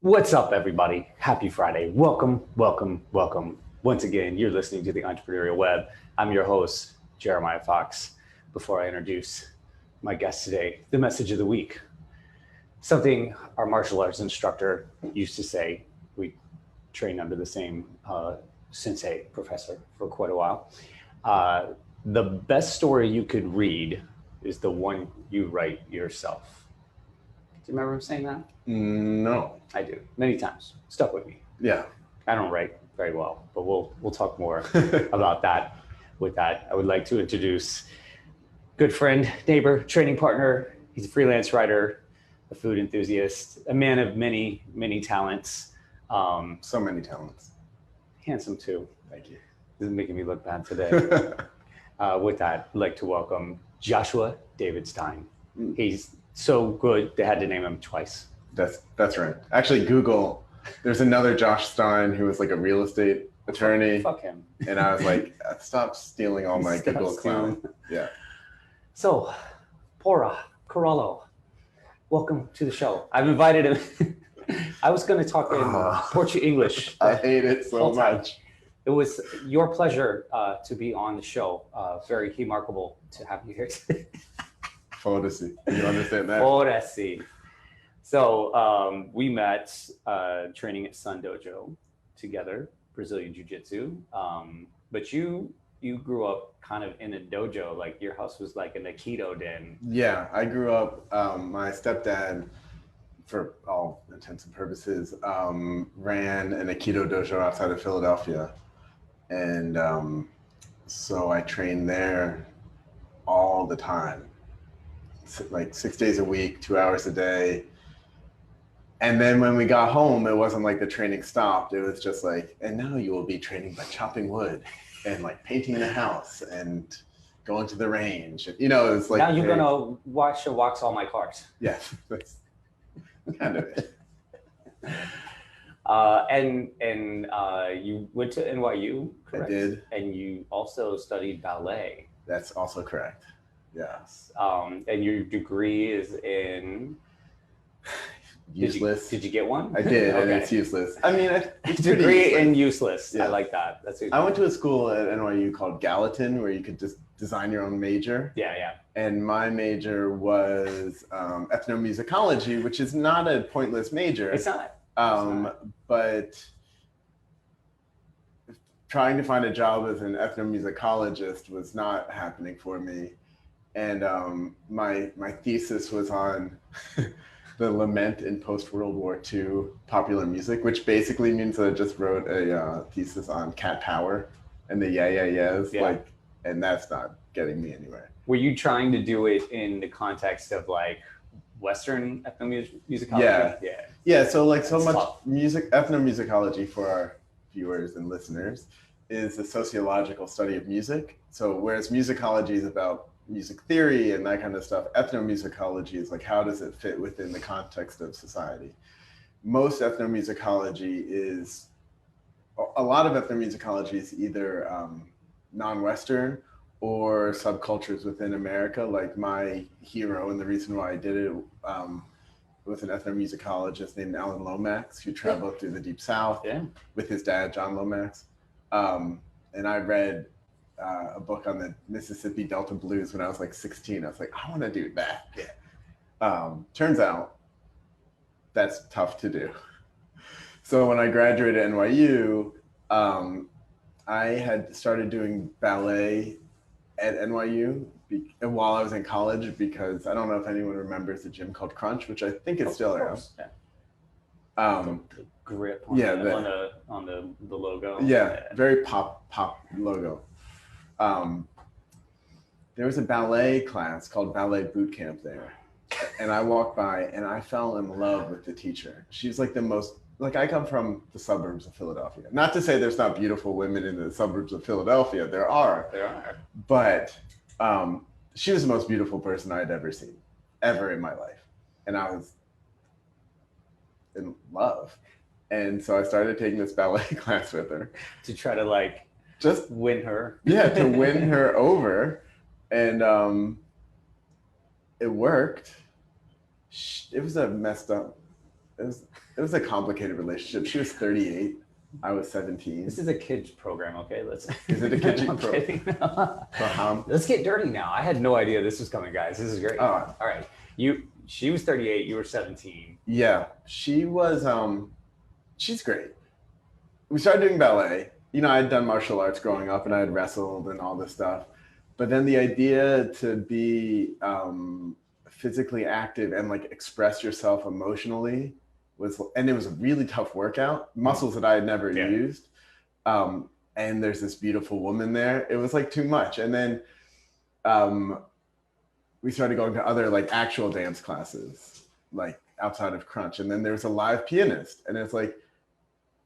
What's up, everybody? Happy Friday. Welcome, welcome, welcome. Once again, you're listening to the Entrepreneurial Web. I'm your host, Jeremiah Fox. Before I introduce my guest today, the message of the week. Something our martial arts instructor used to say. We trained under the same sensei professor for quite a while. The best story you could read is the one you write yourself. Do you remember him saying that? No. I do, many times. Stuck with me. Yeah. I don't write very well, but we'll talk more about that. With that, I would like to introduce good friend, neighbor, training partner. He's a freelance writer, a food enthusiast, a man of many, many talents. So many talents. Handsome too. Thank you. This is making me look bad today. With that, I'd like to welcome Joshua David Stein. He's so good they had to name him twice. That's right. Actually, Google, there's another Josh Stein who was like a real estate attorney. Fuck him. And I was like, stop stealing all my Google clown. Yeah. So, Pora Corallo, welcome to the show. I've invited him. I was going to talk in Portuguese English. I hate it so much. It was your pleasure to be on the show. Very remarkable to have you here today. Foda-se. You understand that? Foda-se. So we met training at Sun Dojo together, Brazilian Jiu Jitsu. But you grew up kind of in a dojo, like your house was like an aikido den. Yeah, I grew up, my stepdad, for all intents and purposes, ran an aikido dojo outside of Philadelphia. And so I trained there all the time, like 6 days a week, 2 hours a day. And then when we got home, it wasn't like the training stopped. It was just like, and now you will be training by chopping wood and like painting the house and going to the range. You know, it was like, now you're gonna wax all my cars. Yeah, that's kind of it. And you went to NYU, correct? I did. And you also studied ballet. That's also correct. Yes. And your degree is in useless. Did you get one? I did, and it's useless. I mean, it's degree in useless. Yeah. I like that. I went to a school at NYU called Gallatin, where you could just design your own major. Yeah. And my major was ethnomusicology, which is not a pointless major. It's not. But trying to find a job as an ethnomusicologist was not happening for me. And my thesis was on the lament in post-World War II popular music, which basically means that I just wrote a thesis on cat power and the yeah. Like, and that's not getting me anywhere. Were you trying to do it in the context of like Western ethnomusicology? Yeah. So like so much ethnomusicology for our viewers and listeners is the sociological study of music. So whereas musicology is about music theory and that kind of stuff, ethnomusicology is like, how does it fit within the context of society? Most ethnomusicology is, a lot of ethnomusicology is either non-Western or subcultures within America. Like my hero, and the reason why I did it was an ethnomusicologist named Alan Lomax, who traveled through the Deep South with his dad, John Lomax. And I read a book on the Mississippi Delta Blues when I was like 16. I was like, I want to do that. Turns out that's tough to do. So when I graduated at NYU, I had started doing ballet at NYU while I was in college, because I don't know if anyone remembers a gym called Crunch, which I think is still around. The grip on the logo. Very pop logo. There was a ballet class called Ballet Boot Camp there. And I walked by and I fell in love with the teacher. She's like the most, like, I come from the suburbs of Philadelphia. Not to say there's not beautiful women in the suburbs of Philadelphia. There are. But she was the most beautiful person I'd ever seen, ever in my life. And I was in love. And so I started taking this ballet class with her. To try to like just win her. Yeah, to win her over. And it worked. It was a messed up it was a complicated relationship. She was 38. I was 17. This is a kids program, okay? Is it a kids program? Let's get dirty now. I had no idea this was coming, guys. This is great. All right. She was 38, you were 17. Yeah. She was she's great. We started doing ballet. You know, I had done martial arts growing up and I had wrestled and all this stuff. But then the idea to be physically active and like express yourself emotionally and it was a really tough workout, muscles that I had never used. And there's this beautiful woman there. It was like too much. And then we started going to other like actual dance classes, like outside of Crunch. And then there was a live pianist. And it's like,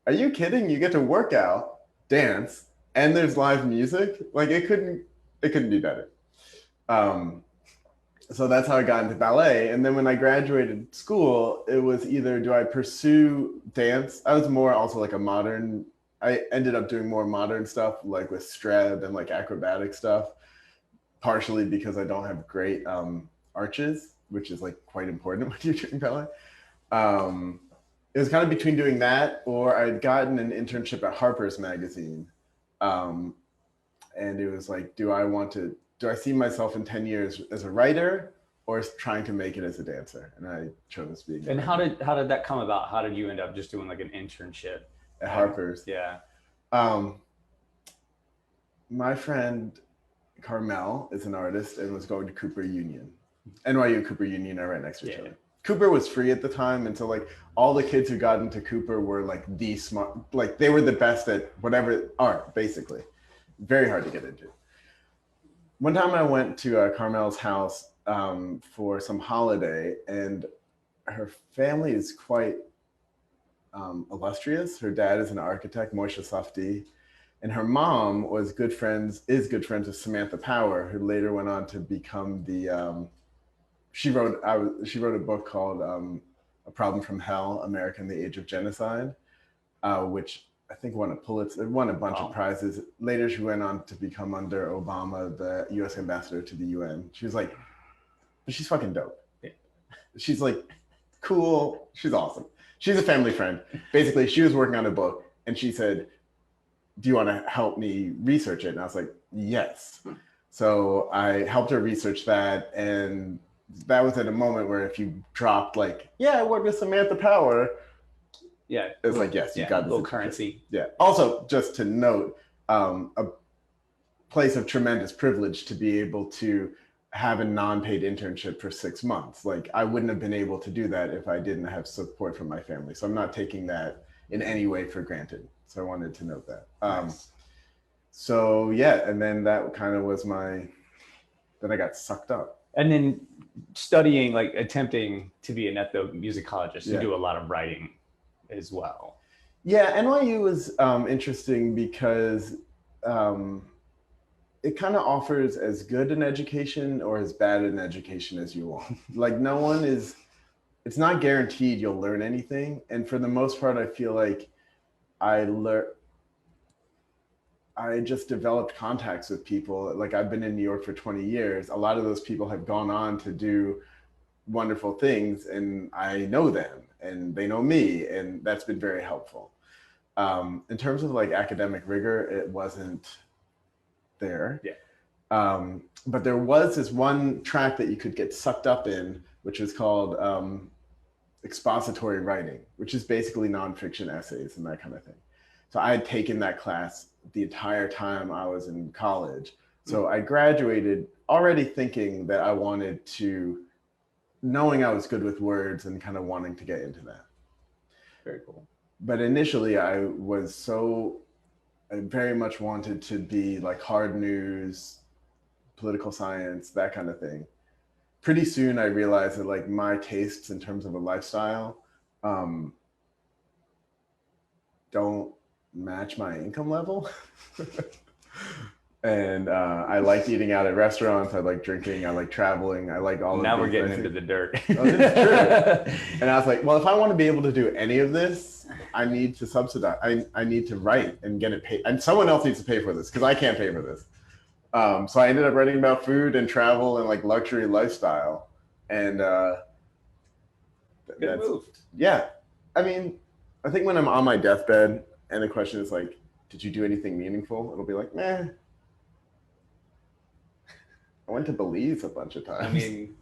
are you kidding? You get to work out, dance, and there's live music? Like it couldn't be better. So that's how I got into ballet. And then when I graduated school, it was either do I pursue dance? I was more also like I ended up doing more modern stuff like with Streb and like acrobatic stuff, partially because I don't have great arches, which is like quite important when you're doing ballet. It was kind of between doing that or I'd gotten an internship at Harpers magazine. And it was like, do I see myself in 10 years as a writer or trying to make it as a dancer? And I chose being. And how did that come about? How did you end up just doing like an internship at Harpers? Yeah. My friend Carmel is an artist and was going to Cooper Union. NYU and Cooper Union are right next to each other. Cooper was free at the time. And so like all the kids who got into Cooper were like the smart, like they were the best at whatever art, basically. Very hard to get into. One time I went to Carmel's house for some holiday and her family is quite illustrious. Her dad is an architect, Moshe Safdie, and her mom is good friends with Samantha Power, who later went on to become she wrote a book called A Problem from Hell, America in the Age of Genocide, which I think won a Pulitzer, won a bunch of prizes. Later, she went on to become under Obama, the US ambassador to the UN. She was like, she's fucking dope. Yeah. She's like, cool. She's awesome. She's a family friend. Basically, she was working on a book and she said, do you want to help me research it? And I was like, yes. So I helped her research that. And that was at a moment where if you dropped like, yeah, I worked with Samantha Power. Yeah. It's like, yes, you got this. Little currency. Yeah. Also, just to note, a place of tremendous privilege to be able to have a non-paid internship for 6 months. Like I wouldn't have been able to do that if I didn't have support from my family. So I'm not taking that in any way for granted. So I wanted to note that. Nice. So yeah, and then that kind of was then I got sucked up. And then studying, like attempting to be an ethnomusicologist, you do a lot of writing as well. Yeah, NYU was interesting because it kind of offers as good an education or as bad an education as you want. Like it's not guaranteed you'll learn anything. And for the most part, I feel like I just developed contacts with people. Like I've been in New York for 20 years. A lot of those people have gone on to do wonderful things and I know them and they know me. And that's been very helpful. In terms of like academic rigor, it wasn't there. Yeah. But there was this one track that you could get sucked up in, which is called expository writing, which is basically nonfiction essays and that kind of thing. So I had taken that class the entire time I was in college. So I graduated already thinking that I wanted to, knowing I was good with words and kind of wanting to get into that. Very cool. But initially I very much wanted to be like hard news, political science, that kind of thing. Pretty soon I realized that like my tastes in terms of a lifestyle don't match my income level. And I like eating out at restaurants. I like drinking. I like traveling. I like all of Now we're getting into the dirt. Oh, it's true. And I was like, well, if I want to be able to do any of this, I need to subsidize. I need to write and get it paid. And someone else needs to pay for this because I can't pay for this. So I ended up writing about food and travel and like luxury lifestyle. And good move. Yeah. I mean, I think when I'm on my deathbed and the question is like, did you do anything meaningful? It'll be like, meh. I went to Belize a bunch of times. I mean,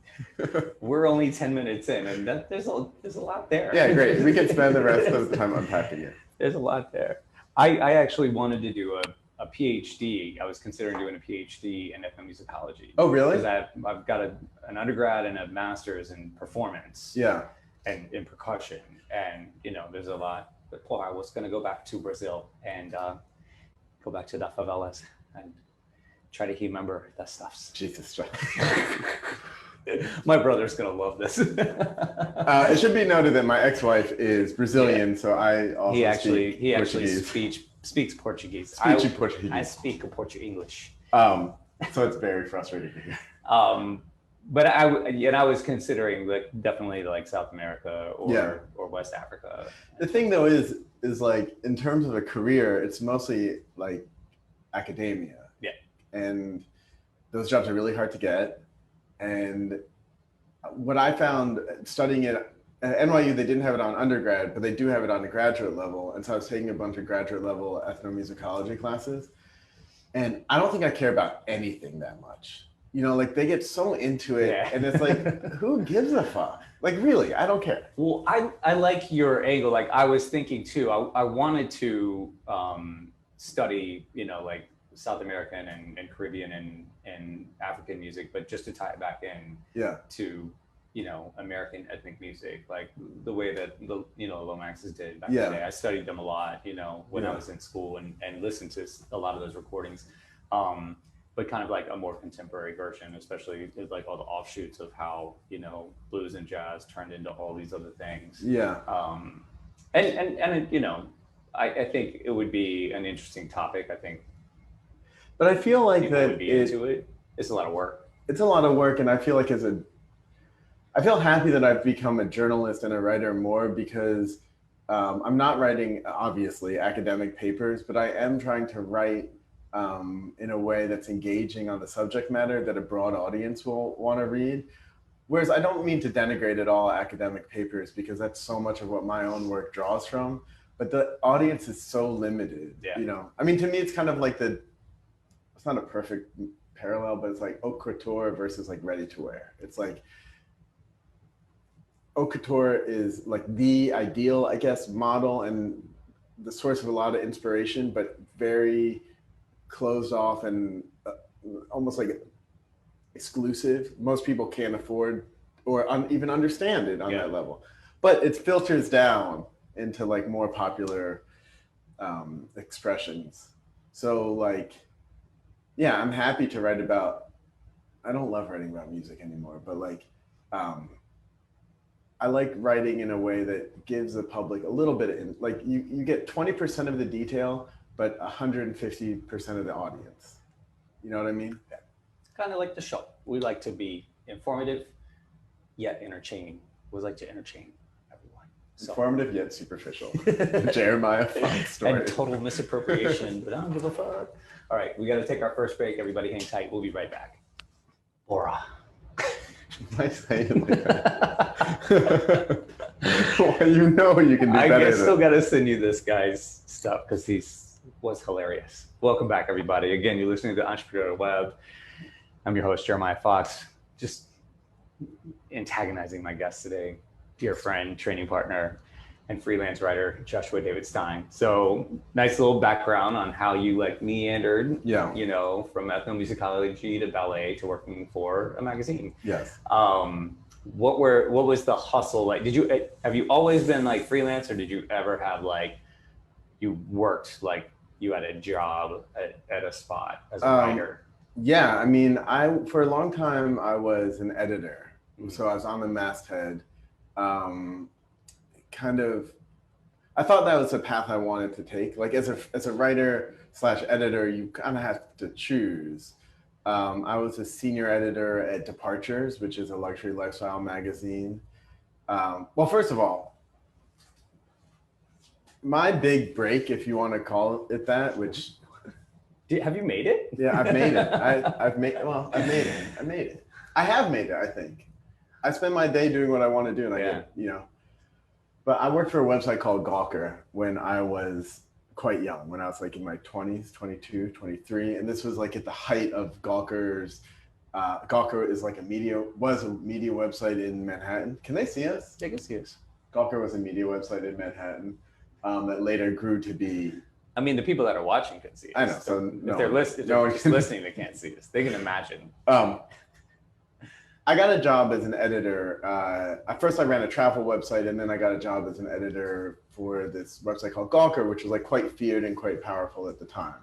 we're only 10 minutes in, and there's a lot there. Yeah, great. We could spend the rest of the time unpacking it. There's a lot there. I actually wanted to do a PhD. I was considering doing a PhD in ethnomusicology. Oh, really? Because I've got an undergrad and a master's in performance. Yeah. And in percussion. And, there's a lot. But I was going to go back to Brazil and go back to the favelas and try to remember that stuff. Jesus. My brother's going to love this. It should be noted that my ex-wife is Brazilian, so I also he actually speaks Portuguese. Portuguese. I speak Portuguese English. So it's very frustrating to hear. But I was considering definitely South America or West Africa. The thing though is like in terms of a career, it's mostly like academia. Yeah. And those jobs are really hard to get. And what I found studying it at NYU, they didn't have it on undergrad, but they do have it on a graduate level. And so I was taking a bunch of graduate level ethnomusicology classes. And I don't think I care about anything that much. They get so into it, and it's like, who gives a fuck? Like, really, I don't care. Well, I like your angle. Like, I was thinking too, I wanted to study, South American and Caribbean and African music, but just to tie it back in to, American ethnic music, like the way that Lomaxes did back in the day. I studied them a lot, when I was in school and listened to a lot of those recordings. But kind of like a more contemporary version, especially like all the offshoots of how, blues and jazz turned into all these other things. Yeah. I think it would be an interesting topic. I think. But I feel like that would be into it. It's a lot of work. It's a lot of work, and I feel like I feel happy that I've become a journalist and a writer more because I'm not writing obviously academic papers, but I am trying to write in a way that's engaging on the subject matter that a broad audience will want to read. Whereas I don't mean to denigrate at all academic papers because that's so much of what my own work draws from, but the audience is so limited, I mean, to me, it's kind of like it's not a perfect parallel, but it's like haute couture versus like ready to wear. It's like haute couture is like the ideal, I guess, model and the source of a lot of inspiration, but very closed off and almost like exclusive. Most people can't afford or even understand it on that level, but it filters down into like more popular expressions. So like, yeah, I'm happy to write about, I don't love writing about music anymore, but like, I like writing in a way that gives the public a little bit of, like you get 20% of the detail, but 150% of the audience. You know what I mean? Yeah. It's kind of like the show. We like to be informative, yet entertaining. We like to entertain everyone. So. Informative, yet superficial. Jeremiah Fox story. And total misappropriation, but I don't give a fuck. All right, we got to take our first break. Everybody hang tight. We'll be right back. Bora. Nice saying like that. Well, you can do better. I still got to send you this guy's stuff because he's was hilarious. Welcome back, everybody. Again, you're listening to the Entrepreneurial Web. I'm your host, Jeremiah Fox, just antagonizing my guest today, dear friend, training partner, and freelance writer, Joshua David Stein. So nice little background on how you meandered, from ethnomusicology to ballet to working for a magazine. Yes. What was the hustle like? Have you always been freelance, or did you ever have you worked you had a job at a spot as a writer? Yeah, I mean, for a long time I was an editor. So I was on the masthead. I thought that was the path I wanted to take. Like as a writer / editor, you kind of have to choose. I was a senior editor at Departures, which is a luxury lifestyle magazine. Well, first of all, my big break, if you want to call it that, which... Have you made it? Yeah, I've made it. I've made it. I have made it, I think. I spend my day doing what I want to do, and I get, But I worked for a website called Gawker when I was quite young, when I was like in my 20s, 22, 23. And this was like at the height of Gawker's. Gawker is like was a media website in Manhattan. Can they see us? They can see us. Gawker was a media website in Manhattan that later grew to be. I mean, the people that are watching can see us. I know. So if they're just listening, they can't see us. They can imagine. I got a job as an editor. At first, I ran a travel website, and then I got a job as an editor for this website called Gawker, which was like quite feared and quite powerful at the time.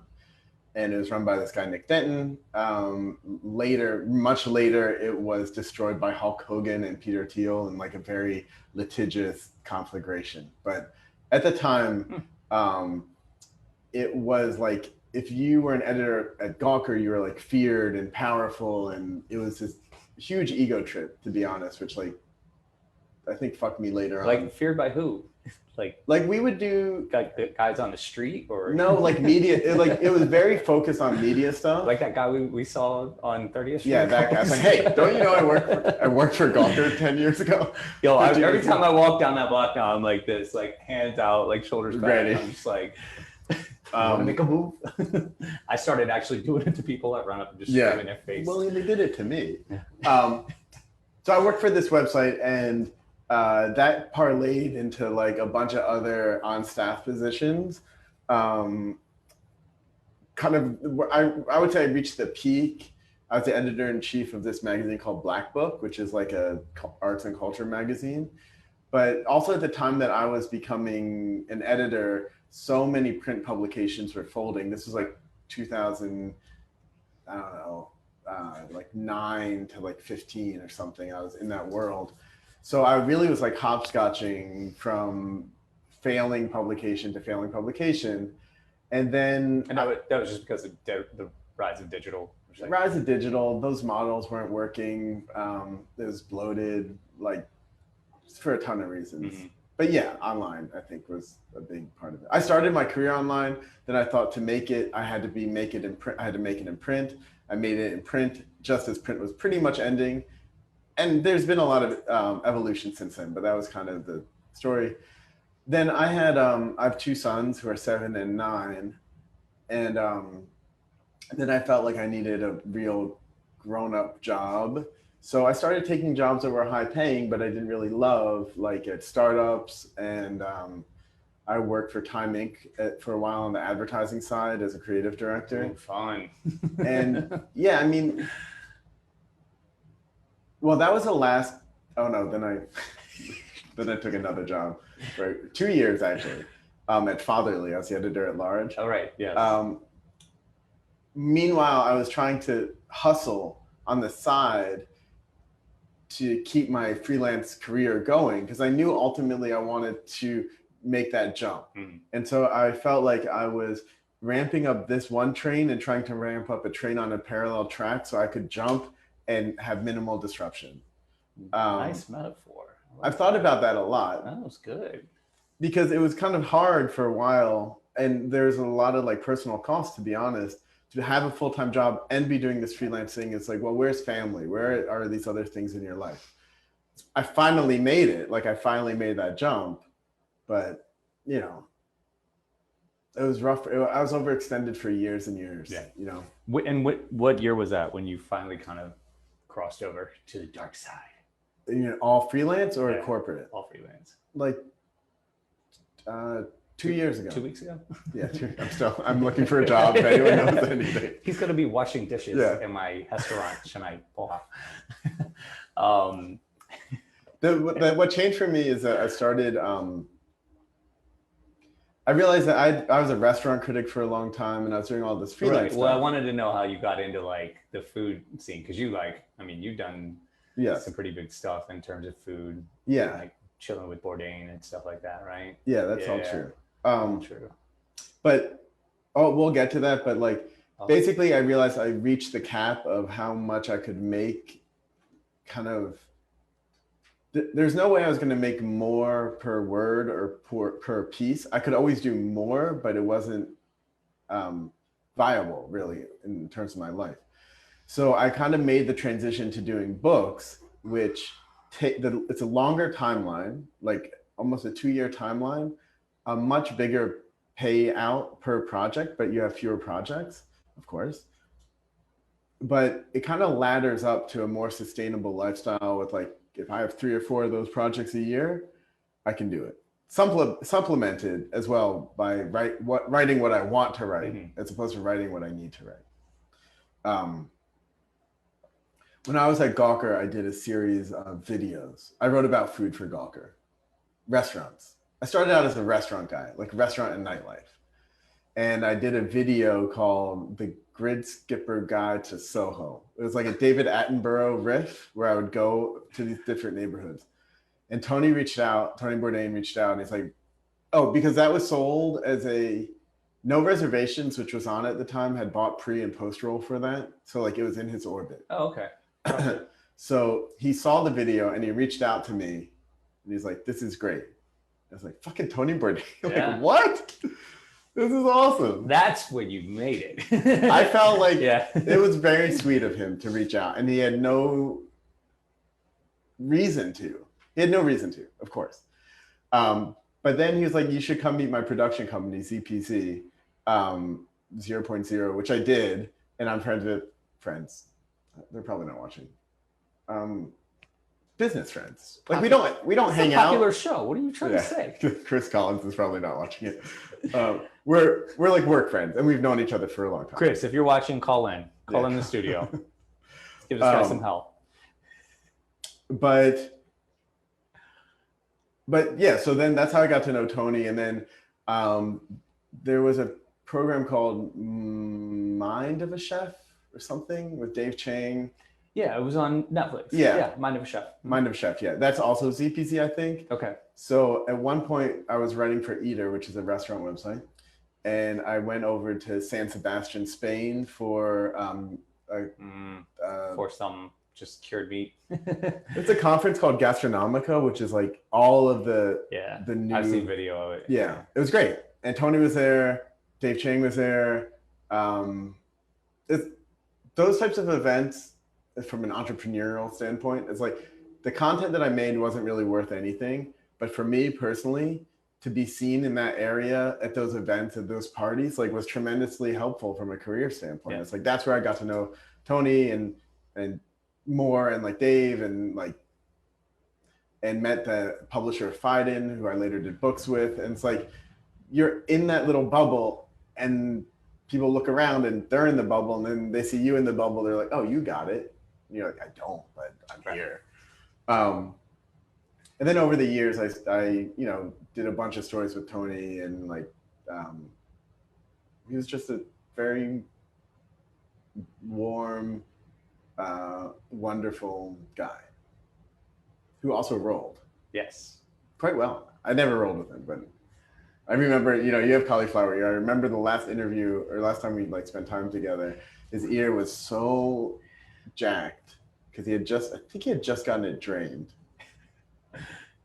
And it was run by this guy, Nick Denton. Much later, it was destroyed by Hulk Hogan and Peter Thiel in like a very litigious conflagration. But at the time, it was like, if you were an editor at Gawker, you were like feared and powerful. And it was this huge ego trip, to be honest, which like, I think fucked me later on. Like feared by who? Like we would do like the guys on the street, or no, like media. It was very focused on media stuff. Like that guy we saw on 30th Street. Yeah, that guy. I was like, hey, don't you know I worked for Gawker 10 years ago? Yo, every time I walk down that block now, I'm like this, like hands out, like shoulders back. Ready. I'm just like, want to make a move? I started actually doing it to people. I run up and just scream in their face. Well, they did it to me. So I worked for this website, and that parlayed into like a bunch of other on-staff positions. I would say I reached the peak. I was the editor-in-chief of this magazine called Black Book, which is like a arts and culture magazine. But also at the time that I was becoming an editor, so many print publications were folding. This was like 2000, I don't know, like 9 to like 15 or something. I was in that world. So I really was like hopscotching from failing publication to failing publication. And then that was just because of the rise of digital. Rise of digital, those models weren't working. It was bloated, like for a ton of reasons. Mm-hmm. But yeah, online I think was a big part of it. I started my career online. Then I thought to make it, I had to make it in print. I had to make it in print. I made it in print just as print was pretty much ending. And there's been a lot of evolution since then, but that was kind of the story. Then I have 2 sons who are 7 and 9. And then I felt like I needed a real grown-up job. So I started taking jobs that were high paying, but I didn't really love, like at startups. And I worked for Time Inc. For a while on the advertising side as a creative director. Oh, fun. And yeah, I mean, well, that was the last, oh no, then I took another job for 2 years actually, at Fatherly. I was the editor at large. Oh, right, yes. Meanwhile, I was trying to hustle on the side to keep my freelance career going because I knew ultimately I wanted to make that jump. Mm-hmm. And so I felt like I was ramping up this one train and trying to ramp up a train on a parallel track so I could jump and have minimal disruption. Nice metaphor. I've thought about that a lot. That was good. Because it was kind of hard for a while, and there's a lot of like personal costs, to be honest, to have a full-time job and be doing this freelance thing. It's like, well, where's family? Where are these other things in your life? I finally made it. Like I finally made that jump, but you know, it was rough. I was overextended for years and years, you know. And what year was that when you finally kind of crossed over to the dark side? You know, all freelance or corporate? All freelance. Like 2 years ago. 2 weeks ago? Yeah, I'm looking for a job if anyone knows anything. He's going to be washing dishes in my restaurant tonight. What changed for me is that I started, I realized that I was a restaurant critic for a long time and I was doing all this freelance stuff. Well, I wanted to know how you got into like the food scene because you've done some pretty big stuff in terms of food. Yeah. Like chilling with Bourdain and stuff like that, right? Yeah, that's all true. True. But we'll get to that. But like basically I realized I reached the cap of how much I could make kind of. There's no way I was going to make more per word or per piece. I could always do more, but it wasn't viable really in terms of my life. So I kind of made the transition to doing books, which it's a longer timeline. Like almost a 2-year timeline, a much bigger payout per project, but you have fewer projects, of course. But it kind of ladders up to a more sustainable lifestyle with like, if I have 3 or 4 of those projects a year, I can do it. Supplemented as well by writing what I want to write, as opposed to writing what I need to write. When I was at Gawker, I did a series of videos. I wrote about food for Gawker, restaurants. I started out as a restaurant guy, like restaurant and nightlife. And I did a video called The Grid Skipper Guide to Soho. It was like a David Attenborough riff where I would go to these different neighborhoods. And Tony Bourdain reached out, and he's like, oh, because that was sold as a No Reservations, which was on at the time, had bought pre and post roll for that. So like it was in his orbit. Oh, okay. So he saw the video and he reached out to me and he's like, this is great. I was like, fucking Tony Bourdain. Like, what? This is awesome. That's when you made it. I felt like it was very sweet of him to reach out, and he had no reason to. He had no reason to, of course. But then he was like, you should come meet my production company, ZPC 0.0, which I did. And I'm friends with friends. They're probably not watching. Business friends. Like we don't hang out. Popular show. What are you trying to say? Chris Collins is probably not watching it. We're like work friends, and we've known each other for a long time. Chris, if you're watching, call in. Call in the studio. Give this guy some help. But yeah, so then that's how I got to know Tony. And then there was a program called Mind of a Chef or something with Dave Chang. Yeah, it was on Netflix. Yeah. Mind of a Chef. Mind of a Chef, yeah. That's also ZPC, I think. Okay. So at one point I was writing for Eater, which is a restaurant website. And I went over to San Sebastian, Spain for some just cured meat. It's a conference called Gastronomica, which is like all of the new. I've seen video of it. Yeah, it was great. And Tony was there. Dave Chang was there. Those types of events, from an entrepreneurial standpoint, it's like the content that I made wasn't really worth anything. But for me personally, to be seen in that area at those events, at those parties, like was tremendously helpful from a career standpoint. It's like that's where I got to know Tony and more, and like Dave, and met the publisher of Fiden, who I later did books with. And it's like you're in that little bubble, and people look around and they're in the bubble, and then they see you in the bubble. They're like, "Oh, you got it." And you're like, "I don't, but I'm here." And then over the years, I did a bunch of stories with Tony, and he was just a very warm, wonderful guy who also rolled. Yes. Quite well. I never rolled with him, but I remember, you have cauliflower ear. I remember the last interview, or last time we spent time together, his ear was so jacked because I think he had just gotten it drained.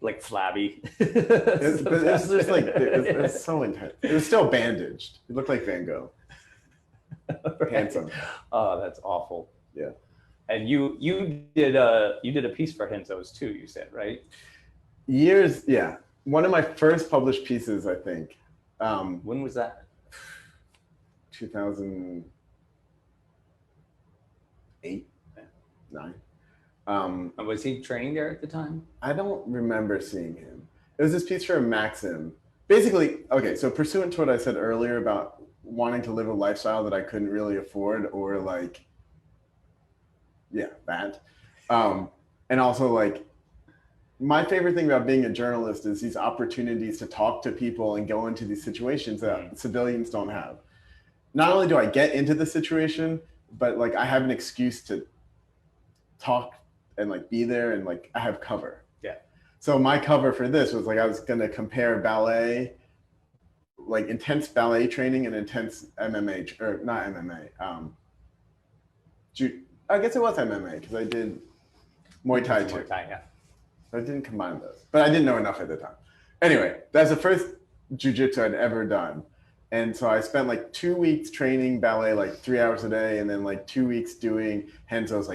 Like flabby. It was just like, it was so intense. It was still bandaged. It looked like Van Gogh. Right. Handsome. Oh, that's awful. Yeah. And you did a piece for Henzo's too, you said, right? Years, yeah. One of my first published pieces, I think. When was that? 2008, 9. Was he training there at the time? I don't remember seeing him. It was this piece for Maxim. Basically, okay, so pursuant to what I said earlier about wanting to live a lifestyle that I couldn't really afford, or that. And also my favorite thing about being a journalist is these opportunities to talk to people and go into these situations that civilians don't have. Not only do I get into the situation, but I have an excuse to talk and be there, and I have cover. Yeah. So my cover for this was I was going to compare ballet, intense ballet training and intense MMA, or not MMA. I guess it was MMA because I did Muay Thai too. Muay Thai, yeah. I didn't combine those, but I didn't know enough at the time. Anyway, that's the first jiu-jitsu I'd ever done. And so I spent 2 weeks training ballet 3 hours a day, and then 2 weeks doing Henzo's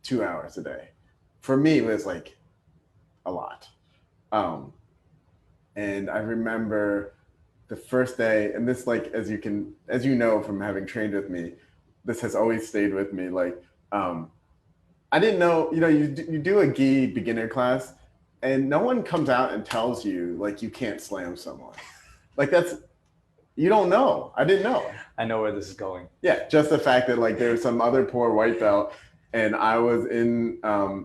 2 hours a day. For me, it was a lot. And I remember the first day, and this, like, as you know from having trained with me, this has always stayed with me. Like, I didn't know, you do a gi beginner class, and no one comes out and tells you like you can't slam someone. Like, you don't know. I didn't know. I know where this is going. Yeah, just the fact that like there was some other poor white belt, and I was in I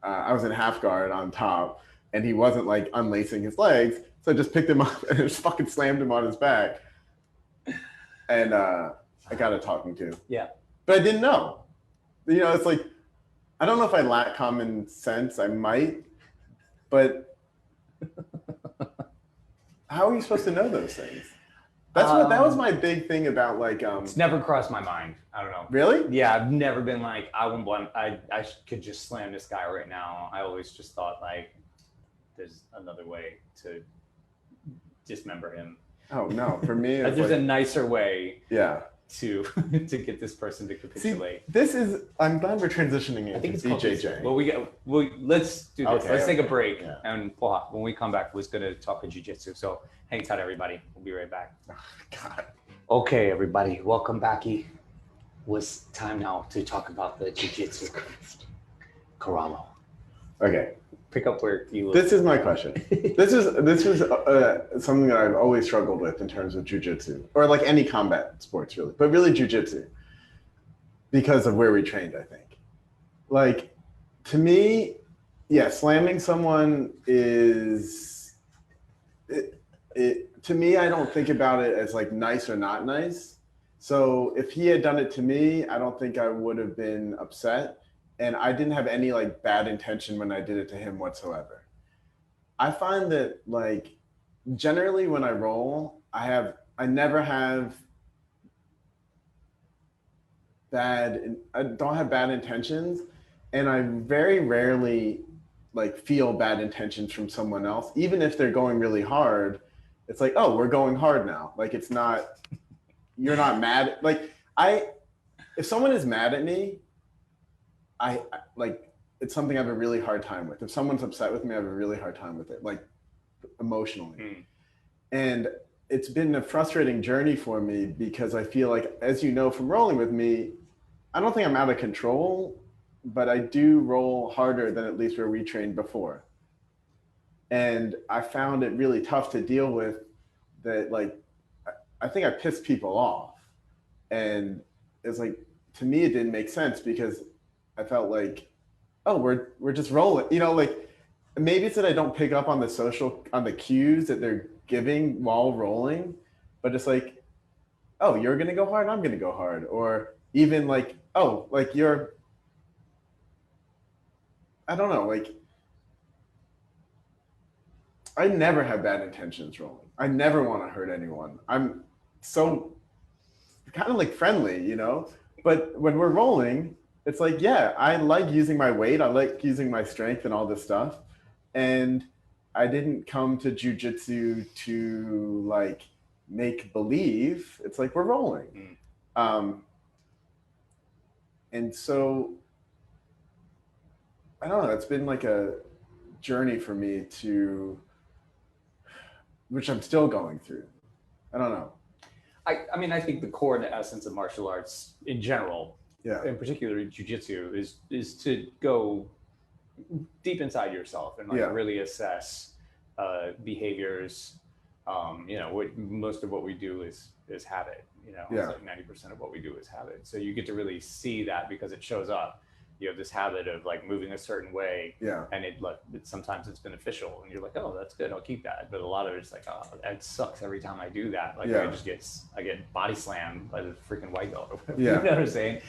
was in half guard on top, and he wasn't like unlacing his legs, so I just picked him up and just fucking slammed him on his back, and I got a talking to. Yeah, but I didn't know. It's like, I don't know if I lack common sense. I might, but how are you supposed to know those things? That was my big thing about like. It's never crossed my mind. I don't know. Really? Yeah, I've never been like, I could just slam this guy right now. I always just thought like, there's another way to dismember him. Oh no, for me, it's there's like, a nicer way. Yeah. To get this person to capitulate. See, I'm glad we're transitioning into I think it's BJJ. Let's do this. Okay, let's take a break, yeah. and when we come back, we're going to talk about jiu-jitsu. So hang tight, everybody. We'll be right back. Oh, God. Okay, everybody, welcome back. It was time now to talk about the jiu-jitsu. Corallo. Okay. Pick up where you. This is my question. This is something that I've always struggled with in terms of jiu-jitsu, or like any combat sports, really, but really jiu-jitsu, because of where we trained. I think, like, to me, yeah, slamming someone is to me. I don't think about it as like nice or not nice. So if he had done it to me, I don't think I would have been upset. And I didn't have any like bad intention when I did it to him whatsoever. I find that like generally when I roll, I never have I don't have bad intentions, and I very rarely like feel bad intentions from someone else, even if they're going really hard. It's like, oh, we're going hard now. Like, it's not, you're not mad. Like, if someone is mad at me, I like, it's something I have a really hard time with. If someone's upset with me, I have a really hard time with it, like emotionally. And it's been a frustrating journey for me because I feel like, as you know, from rolling with me, I don't think I'm out of control, but I do roll harder than at least where we trained before. And I found it really tough to deal with that. Like, I think I pissed people off, and it's like, to me, it didn't make sense because I felt like, oh, we're just rolling, like maybe it's that I don't pick up on the cues that they're giving while rolling, but it's like, oh, you're going to go hard, I'm going to go hard. Or even like, oh, like I don't know, like I never have bad intentions rolling. I never want to hurt anyone. I'm so kind of like friendly, but when we're rolling, it's like, yeah, I like using my weight. I like using my strength and all this stuff. And I didn't come to jiu-jitsu to like make believe. It's like, we're rolling. And so, I don't know, it's been like a journey for me which I'm still going through. I don't know. I mean, I think the core and the essence of martial arts in general, yeah, in particular jiu-jitsu, is to go deep inside yourself and like really assess behaviors. Most of what we do is habit. It's like 90% of what we do is habit. So you get to really see that because it shows up. You have this habit of like moving a certain way, and sometimes it's beneficial, and you're like, oh, that's good, I'll keep that. But a lot of it's like, oh, that sucks every time I do that. Like I get body slammed by the freaking white belt or whatever. You know what I'm saying?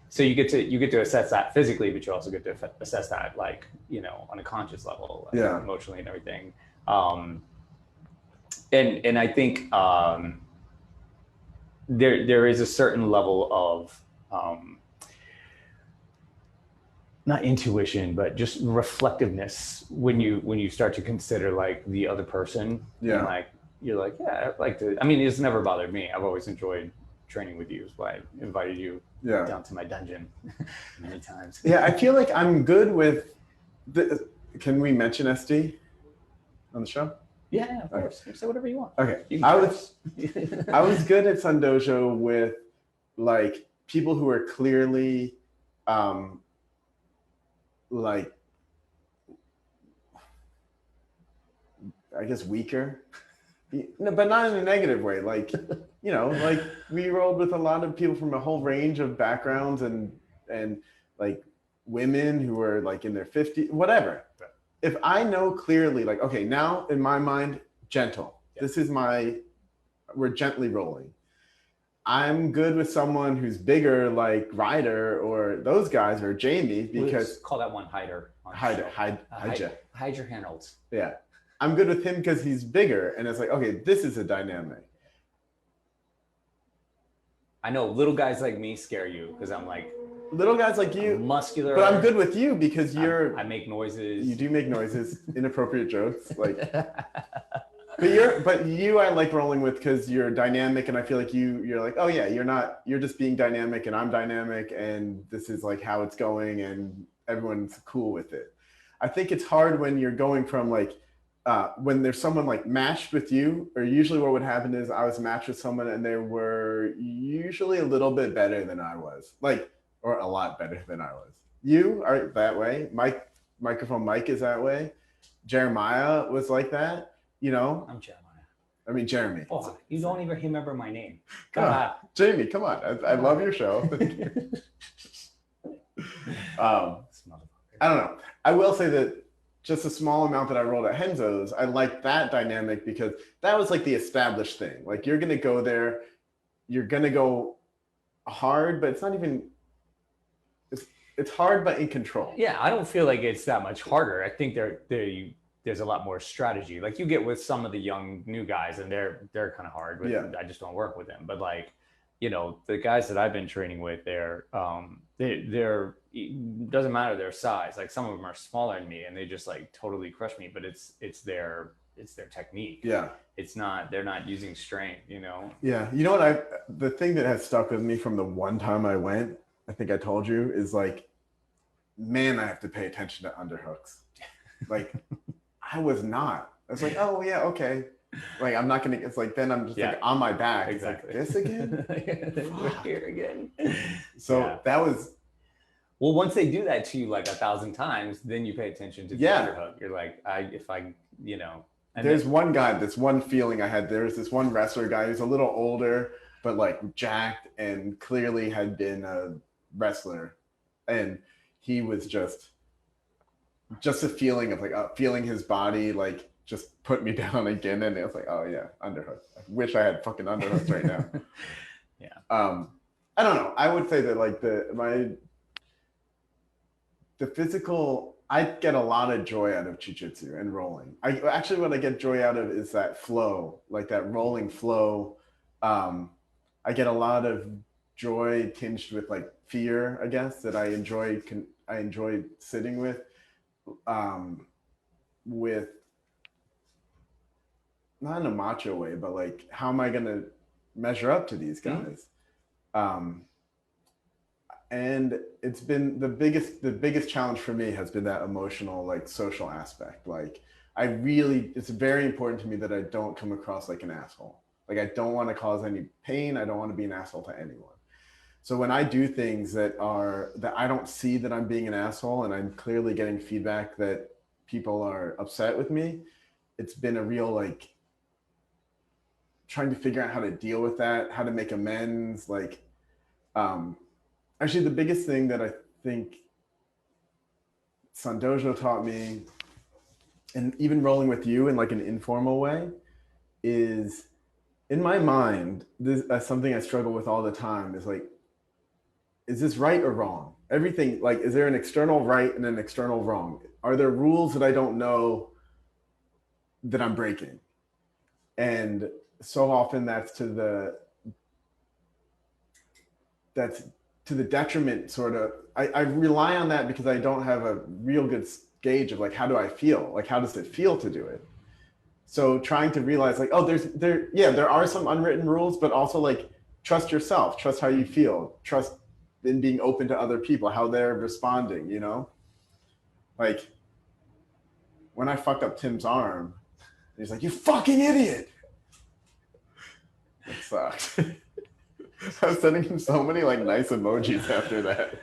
So you get to assess that physically, but you also get to assess that like on a conscious level, emotionally and everything. And I think there is a certain level of not intuition, but just reflectiveness when you start to consider like the other person. And like you're like, yeah, I'd like to. I mean, it's never bothered me. I've always enjoyed training with you. That's why I invited you down to my dungeon many times. Yeah, I feel like I'm good with Can we mention SD on the show? Yeah, of course. You say whatever you want. Okay. I was good at Sandojo with like people who are clearly like, I guess, weaker. No, but not in a negative way. Like, you know, like we rolled with a lot of people from a whole range of backgrounds and like women who are like in their 50s, whatever. If I know clearly, like, okay, now in my mind, gentle. Yeah. This is we're gently rolling. I'm good with someone who's bigger, like Ryder or those guys, or Jamie, because call that one Hyder. Hide your handles. Yeah. I'm good with him because he's bigger, and it's like, okay, this is a dynamic. I know little guys like me scare you because I'm like, little guys like you, I'm muscular. But I'm good with you because I make noises. You do make noises, inappropriate jokes, like. But you I like rolling with because you're dynamic, and I feel like you're like, oh yeah, you're just being dynamic, and I'm dynamic, and this is like how it's going, and everyone's cool with it. I think it's hard when you're going from like. When there's someone like matched with you, or usually what would happen is I was matched with someone and they were usually a little bit better than I was, like, or a lot better than I was. You are that way. Microphone Mike is that way. Jeremiah was like that, you know? I'm Jeremiah. I mean, Jeremy. Oh, you don't even remember my name. Jamie, come on. I love your show. I don't know. I will say that just a small amount that I rolled at Henzo's, I liked that dynamic because that was like the established thing. Like you're going to go there, you're going to go hard, but it's not even, it's hard, but in control. Yeah. I don't feel like it's that much harder. I think there's a lot more strategy. Like you get with some of the young new guys and they're kind of hard, but I just don't work with them. But like, you know, the guys that I've been training with, they're it doesn't matter their size. Like some of them are smaller than me and they just like totally crush me, but it's their technique. Yeah. They're not using strength, you know? Yeah. You know what the thing that has stuck with me from the one time I went, I think I told you, is like, man, I have to pay attention to underhooks. Like I was like, oh yeah, okay. Like I'm not gonna. It's like then I'm just like on my back. Exactly. It's like, this again. We're here again. So that was. Well, once they do that to you like 1,000 times, then you pay attention to the underhook. You're like, you know. There's one guy. This one feeling I had. There's this one wrestler guy who's a little older, but like jacked and clearly had been a wrestler, and he was just a feeling of like feeling his body like. Just put me down again, and it was like, oh yeah, underhook. I wish I had fucking underhooks right now. Yeah. I don't know. I would say that like the physical, I get a lot of joy out of jiu-jitsu and rolling. What I get joy out of is that flow, like that rolling flow. I get a lot of joy tinged with like fear, I guess, that I enjoy sitting with not in a macho way, but like, how am I going to measure up to these guys? Mm-hmm. And it's been the biggest challenge for me has been that emotional, like social aspect. Like it's very important to me that I don't come across like an asshole. Like I don't want to cause any pain. I don't want to be an asshole to anyone. So when I do things that I don't see that I'm being an asshole and I'm clearly getting feedback that people are upset with me, it's been a real like, trying to figure out how to deal with that, how to make amends. Like, actually the biggest thing that I think Sandojo taught me, and even rolling with you in like an informal way, is in my mind, this something I struggle with all the time is like, is this right or wrong? Everything, like, is there an external right and an external wrong? Are there rules that I don't know that I'm breaking? And so often that's to the detriment, sort of. I rely on that because I don't have a real good gauge of like, how do I feel? Like, how does it feel to do it? So trying to realize like, oh, there are some unwritten rules, but also like, trust yourself, trust how you feel, trust in being open to other people, how they're responding, you know? Like, when I fucked up Tim's arm, he's like, "You fucking idiot." It sucked. I was sending him so many like nice emojis after that.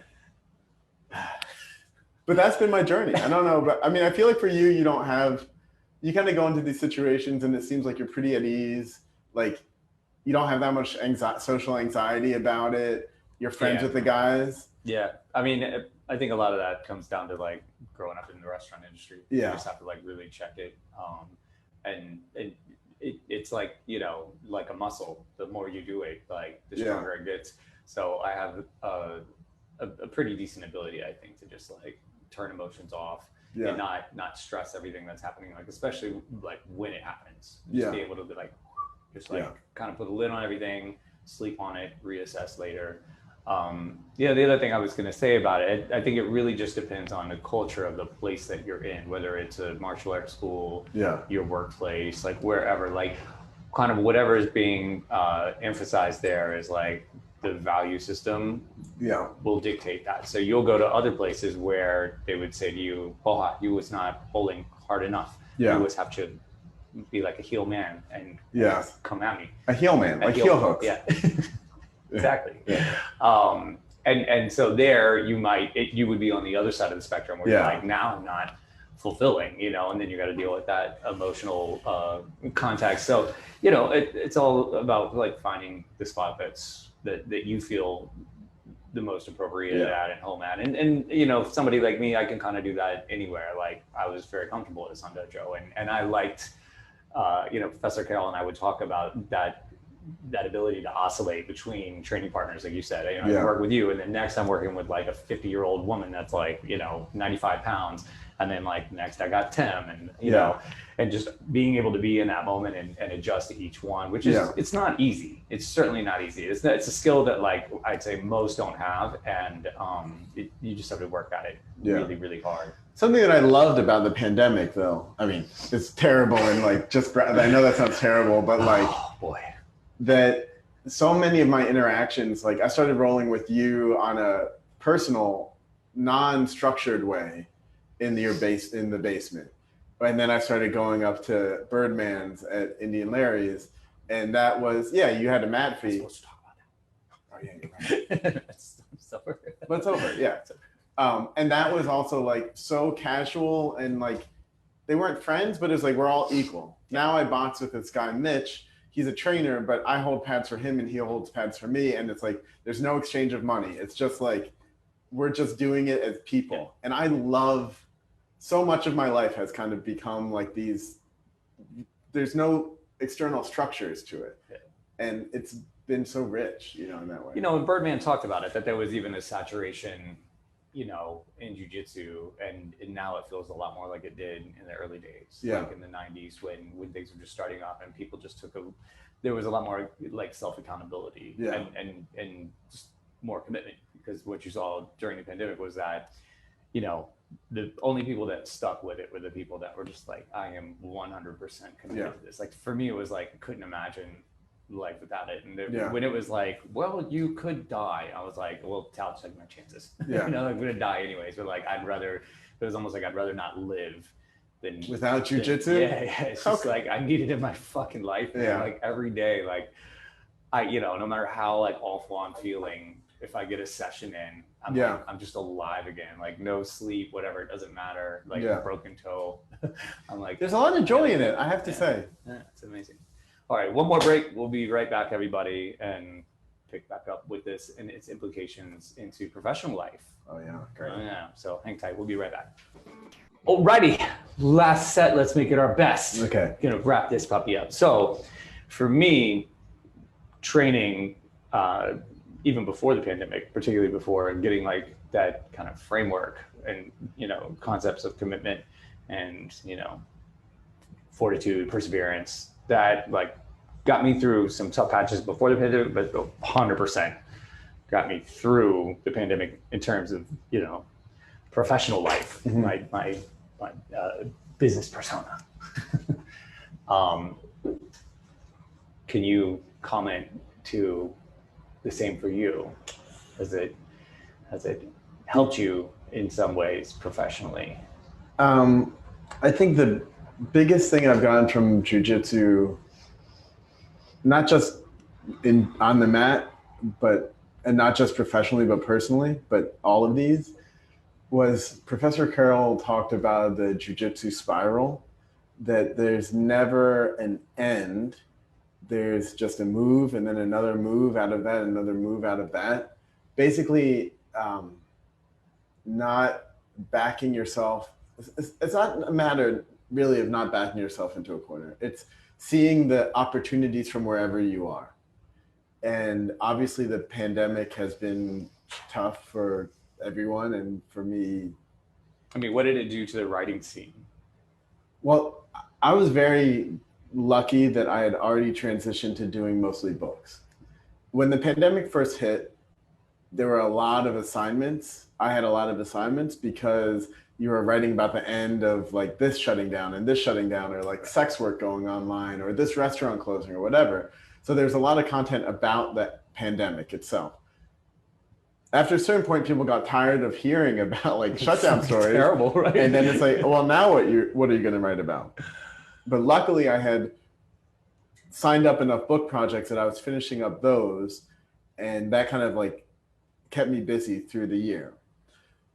But that's been my journey. I don't know, but I mean, I feel like for you, you kind of go into these situations and it seems like you're pretty at ease. Like you don't have that much social anxiety about it. You're friends with the guys. Yeah. I mean, I think a lot of that comes down to like growing up in the restaurant industry. Yeah. You just have to like really check it. And it's like, you know, like a muscle. The more you do it, like the stronger it gets. So I have a pretty decent ability, I think, to just like turn emotions off and not stress everything that's happening, like especially like when it happens. Just be able to be like kind of put a lid on everything, sleep on it, reassess later. The other thing I was going to say about it, I think it really just depends on the culture of the place that you're in, whether it's a martial arts school, your workplace, like wherever, like kind of whatever is being emphasized there is like the value system will dictate that. So you'll go to other places where they would say to you, "Oh, you was not bowling hard enough. You always have to be like a heel man and come at me." A heel man, like heel hooks. Yeah. Exactly. And so there you would be on the other side of the spectrum where you're like, now I'm not fulfilling, you know, and then you got to deal with that emotional contact. So, you know, it's all about like finding the spot that you feel the most appropriate at and home at. And you know, somebody like me, I can kind of do that anywhere. Like I was very comfortable at Sun Dojo and I liked, you know, Professor Carroll and I would talk about that ability to oscillate between training partners, like you said. You know, I work with you, and then next I'm working with like a 50-year-old woman that's like, you know, 95 pounds, and then like next I got Tim, and you know, and just being able to be in that moment and adjust to each one, which is it's not easy. It's certainly not easy. It's a skill that like I'd say most don't have, and you just have to work at it really, really hard. Something that I loved about the pandemic, though, I mean, it's terrible and like I know that sounds terrible, but like, oh boy. That so many of my interactions, like I started rolling with you on a personal, non-structured way in the basement. And then I started going up to Birdman's at Indian Larry's, and that was, you had a mat fee. I'm supposed to talk about that. Oh yeah, you're right. It's over. But it's over, yeah. And that was also like so casual and like they weren't friends, but it was like we're all equal. Now I box with this guy, Mitch. He's a trainer, but I hold pads for him and he holds pads for me. And it's like, there's no exchange of money. It's just like, we're just doing it as people. Yeah. And I love, so much of my life has kind of become like there's no external structures to it. Yeah. And it's been so rich, you know, in that way. You know, and Birdman talked about it, that there was even a saturation, you know, in jiu-jitsu, and now it feels a lot more like it did in the early days, like in the 90s when things were just starting off and people just there was a lot more like self-accountability and just more commitment, because what you saw during the pandemic was that, you know, the only people that stuck with it were the people that were just like, I am 100% committed to this. Like for me, it was like, I couldn't imagine life without it. And when it was like, well, you could die, I was like, well, I'll check my chances. You know, like, I'm gonna die anyways, but like it was almost like I'd rather not live than without jiu-jitsu. It's just like I need it in my fucking life, man. Like every day, like you know, no matter how like awful I'm feeling, if I get a session in, I'm just alive again. Like no sleep, whatever, it doesn't matter. Like a broken toe. I'm like, there's a lot of joy in it, I have to say. Yeah, it's amazing. All right, one more break. We'll be right back, everybody, and pick back up with this and its implications into professional life. Oh, yeah. Great. Yeah, so hang tight. We'll be right back. Alrighty, last set. Let's make it our best. Okay. Gonna wrap this puppy up. So for me, training, even before the pandemic, particularly before getting like that kind of framework and, you know, concepts of commitment and, you know, fortitude, perseverance, that like got me through some tough patches before the pandemic, but 100% got me through the pandemic in terms of, you know, professional life, my business persona. Can you comment to the same for you? Has it helped you in some ways professionally? I think the biggest thing I've gotten from jiu-jitsu, not just on the mat, and not just professionally, but personally, but all of these, was Professor Carroll talked about the jiu-jitsu spiral, that there's never an end. There's just a move and then another move out of that, another move out of that. Basically, not backing yourself. It's not a matter really of not backing yourself into a corner. It's seeing the opportunities from wherever you are. And obviously the pandemic has been tough for everyone, and for me. I mean, what did it do to the writing scene? Well, I was very lucky that I had already transitioned to doing mostly books. When the pandemic first hit, there were a lot of assignments. I had a lot of assignments because you were writing about the end of like this shutting down and this shutting down, or like sex work going online, or this restaurant closing, or whatever. So there's a lot of content about the pandemic itself. After a certain point, people got tired of hearing about like shutdown stories. Terrible, right? And then it's like, well, now what are you going to write about? But luckily, I had signed up enough book projects that I was finishing up those, and that kind of like kept me busy through the year.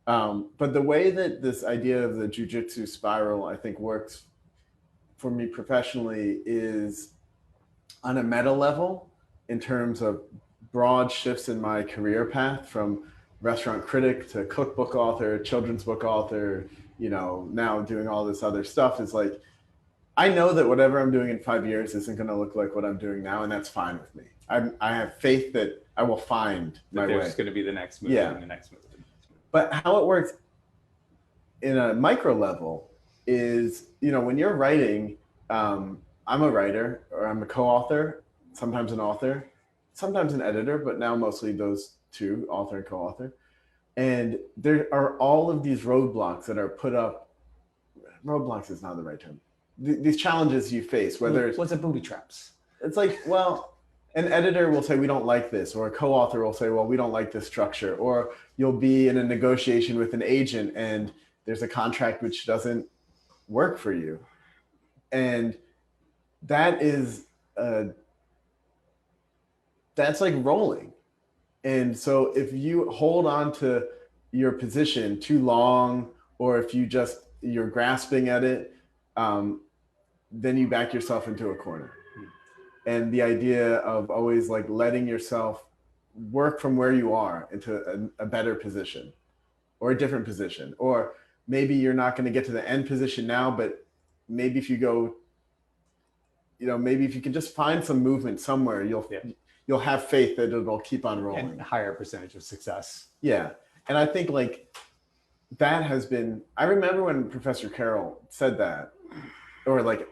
But the way that this idea of the jiu-jitsu spiral, I think, works for me professionally is on a meta level in terms of broad shifts in my career path, from restaurant critic to cookbook author, children's book author, now doing all this other stuff. Is like, I know that whatever I'm doing in 5 years isn't going to look like what I'm doing now, and that's fine with me. I have faith that I will find my way. There's going to be the next move, and the next move. But how it works in a micro level is, when you're writing, I'm a writer, or I'm a co-author, sometimes an author, sometimes an editor, but now mostly those two, author and co-author. And there are all of these roadblocks that are put up. Roadblocks is not the right term. These challenges you face, whether it's... What's a booby traps? It's like, well, an editor will say, we don't like this, or a co-author will say, well, we don't like this structure, or you'll be in a negotiation with an agent and there's a contract which doesn't work for you. And that is, that's like rolling. And so if you hold on to your position too long, or if you're grasping at it, then you back yourself into a corner. And the idea of always like letting yourself work from where you are into a better position, or a different position, or maybe you're not going to get to the end position now, but maybe if you go, maybe if you can just find some movement somewhere, you'll have faith that it'll keep on rolling. And higher percentage of success. Yeah. And I think like that has been, I remember when Professor Carroll said that, or like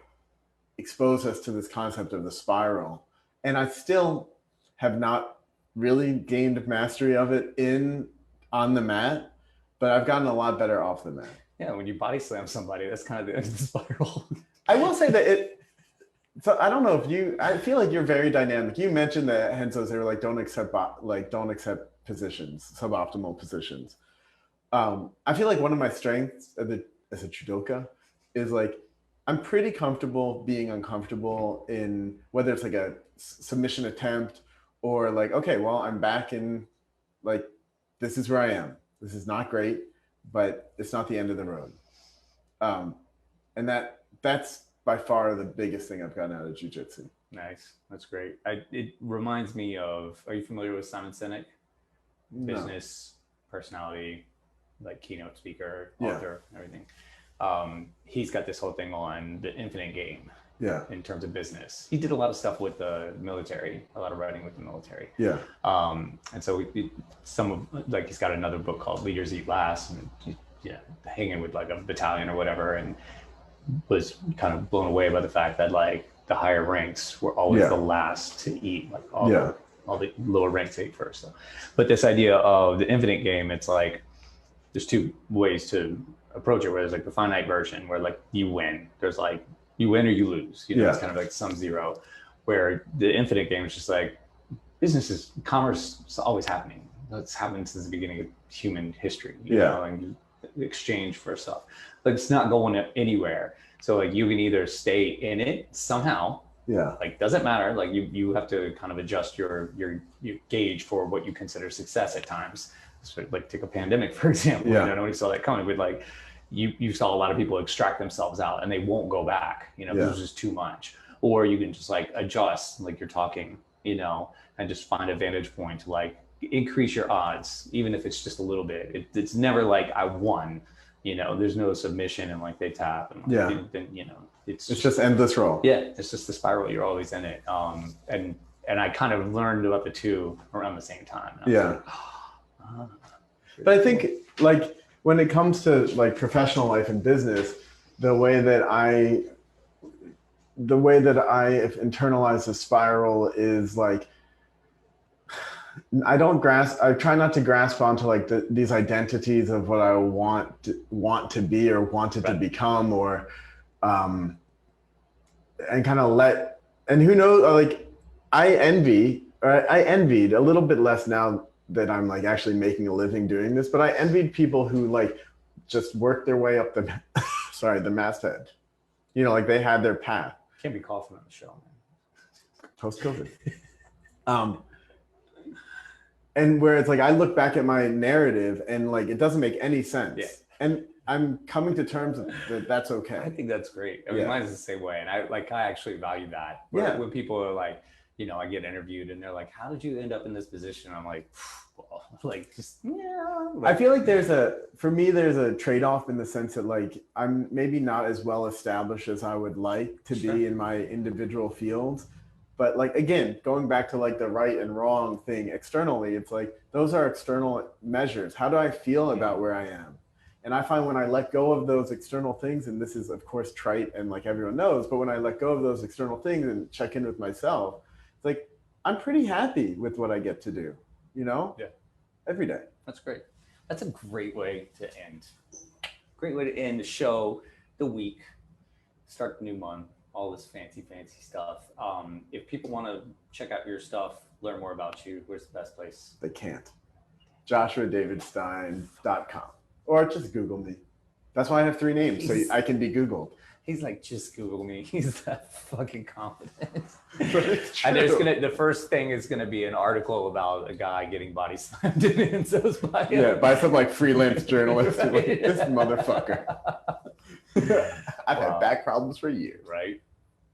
exposed us to this concept of the spiral. And I still have not really gained mastery of it on the mat, but I've gotten a lot better off the mat. Yeah, when you body slam somebody, that's kind of the end of the spiral. I will say that so I don't know if I feel like you're very dynamic. You mentioned that Hensos, they were like, don't accept positions, suboptimal positions. I feel like one of my strengths as a judoka is like, I'm pretty comfortable being uncomfortable in whether it's like a submission attempt, or like, okay, well, I'm back in, like, this is where I am. This is not great, but it's not the end of the road. And that's by far the biggest thing I've gotten out of jiu-jitsu. Nice. That's great. It reminds me of, are you familiar with Simon Sinek? No. Business, personality, like keynote speaker, author, everything. He's got this whole thing on the infinite game. Yeah. In terms of business, he did a lot of stuff with the military, a lot of writing with the military. Yeah. And so he's got another book called Leaders Eat Last, and hanging with like a battalion or whatever, and was kind of blown away by the fact that like the higher ranks were always the last to eat, like all the lower ranks ate first. So, but this idea of the infinite game, it's like there's two ways to approach it, where there's like the finite version where like you win. There's like you win or you lose. It's kind of like sum zero. Where the infinite game is just like commerce is always happening. It's happened since the beginning of human history. You know, and you exchange for stuff. Like it's not going anywhere. So like you can either stay in it somehow. Yeah. Like doesn't matter. Like you have to kind of adjust your gauge for what you consider success at times. So like take a pandemic, for example. Yeah. You know, nobody saw that coming, but like you saw a lot of people extract themselves out and they won't go back, you know, because it's just too much. Or you can just like adjust, like you're talking, you know, and just find a vantage point to like increase your odds, even if it's just a little bit. It's never like I won, you know, there's no submission and like they tap and like, then, you know, it's just endless roll. Yeah, it's just the spiral. You're always in it. And I kind of learned about the two around the same time. Yeah. But I think like when it comes to like professional life and business, the way that I have internalized the spiral is like, I try not to grasp onto like these identities of what I want to be or wanted to become, or, and kind of and who knows, like I envied a little bit less now that I'm like actually making a living doing this, but I envied people who like just worked their way up the masthead. You know, like they had their path. Can't be coughing on the show, man. Post-COVID. And where it's like, I look back at my narrative and like, it doesn't make any sense. Yeah. And I'm coming to terms that that's okay. I think that's great. I mean, mine's the same way. And I actually value that. When people are like, you know, I get interviewed and they're like, how did you end up in this position? I'm like, well, like just, I feel like for me, there's a trade-off in the sense that like, I'm maybe not as well established as I would like to be in my individual fields. But like, again, going back to like the right and wrong thing externally, it's like, those are external measures. How do I feel about where I am? And I find when I let go of those external things, and this is of course trite and like everyone knows, but when I let go of those external things and check in with myself, it's like, I'm pretty happy with what I get to do, you know? Yeah. Every day. That's great. That's a great way to end. Great way to end the show, the week, start the new month, all this fancy stuff. If people want to check out your stuff, learn more about you, where's the best place? They can't. JoshuaDavidStein.com. Or just Google me. That's why I have 3 names, so I can be Googled. He's like, just Google me. He's that fucking confident. But it's true. And the first thing is gonna be an article about a guy getting body slammed in Enzo's bio. Yeah, by some like freelance journalist. Right. Like, this motherfucker. I've had back problems for years. Right?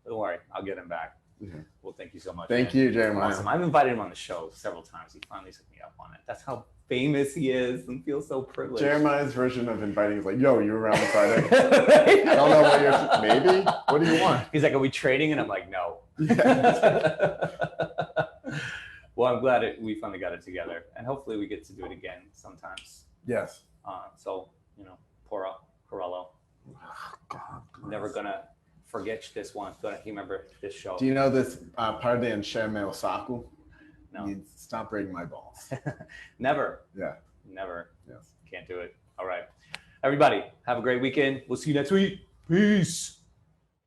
Don't worry, I'll get him back. Mm-hmm. Well, thank you so much. Thank you, Jeremiah. Awesome. I've invited him on the show several times. He finally took me up on it. That's how famous he is and feels so privileged. Jeremiah's version of inviting is like, yo, you around on Friday? I don't know what you're, maybe? What do you want? He's like, are we trading? And I'm like, no. Well, I'm glad we finally got it together. And hopefully we get to do it again sometimes. Yes. So, you know, Pora, Corello. God, never gonna forget this one. Gonna remember this show. Do you know this Parde and Sheme Osaku? No. Means stop breaking my balls. Never. Yeah. Never. Yes. Can't do it. All right. Everybody, have a great weekend. We'll see you next week. Peace.